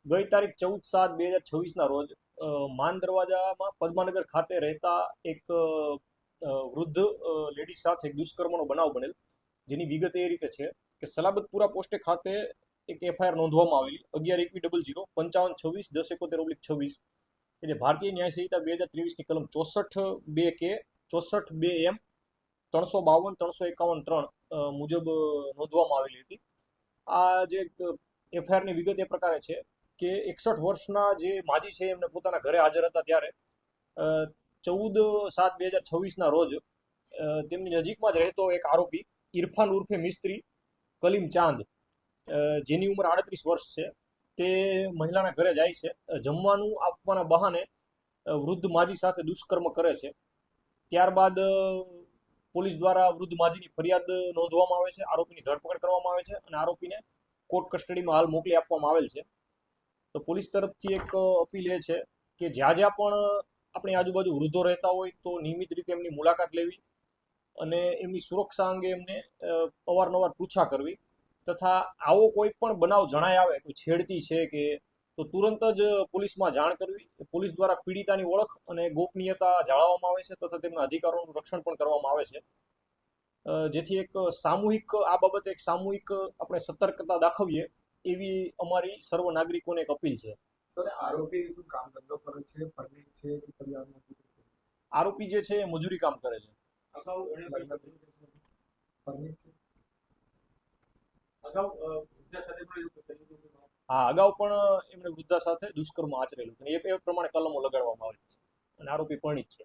ગઈ તારીખ 14/7/2026 રોજ માન દરવાજામાં પદ્માનગર ખાતે રહેતા એક વૃદ્ધ લેડી સાથે એક દુષ્કર્મનો બનાવ બનેલ, જેની વિગત એ રીતે છે કે સલાબતપુરા પોસ્ટે ખાતે એક એફઆઈઆર નોંધવામાં આવેલી 11-21-00 55-20-10-71-26 કે જે ભારતીય ન્યાય સંહિતા 2023ની કલમ 64(2) કે 64(2)M 352-351-3 મુજબ નોંધવામાં આવેલી હતી. આ જે એફઆઈઆરની વિગત એ પ્રકારે છે કે 61 વર્ષના જે માજી છે એમને પોતાના ઘરે હાજર હતા ત્યારે 14/7/2026ના રોજ તેમની નજીકમાં જ રહેતો એક આરોપી ઇરફાન ઉર્ફે મિસ્ત્રી કલીમ ચાંદ, જેની ઉંમર 38 વર્ષ છે, તે મહિલાના ઘરે જાય છે. જમવાનું આપવાના બહાને વૃદ્ધ માજી સાથે દુષ્કર્મ કરે છે. ત્યારબાદ પોલીસ દ્વારા વૃદ્ધ માજીની ફરિયાદ નોંધવામાં આવે છે, આરોપીની ધરપકડ કરવામાં આવે છે અને આરોપીને કોર્ટ કસ્ટડીમાં હાલ મોકલી આપવામાં આવેલ છે. તો પોલીસ તરફથી એક અપીલ એ છે કે જ્યાં જ્યાં પણ આપણી આજુબાજુ વૃદ્ધો રહેતા હોય તો નિયમિત રીતે એમની મુલાકાત લેવી અને એમની સુરક્ષા અંગે એમને અવારનવાર પૂછા કરવી, તથા આવો કોઈ પણ બનાવ જણાય આવે, કોઈ છેડતી છે કે, તો તુરંત જ પોલીસમાં જાણ કરવી. પોલીસ દ્વારા પીડિતાની ઓળખ અને ગોપનીયતા જાળવવામાં આવે છે તથા તેમના અધિકારોનું રક્ષણ પણ કરવામાં આવે છે, જેથી એક સામૂહિક આ બાબતે એક સામૂહિક આપણે સતર્કતા દાખવીએ એવી અમારી સર્વ નાગરિકોને એક અપીલ છે. આરોપી શું કામ ધંધો કરે છે, પરમિટ છે કે પરિવારમાં? આરોપી જે છે એ મજૂરી કામ કરે છે. અગાઉ એને પરમિટ છે? અગાઉ વૃદ્ધા સાથે પણ એવું કર્યું? હા, અગાઉ પણ એમણે વૃદ્ધા સાથે દુષ્કર્મ આચરેલું, એ પ્રમાણે કલમો લગાડવામાં આવેલી છે અને આરોપી પરણિત છે.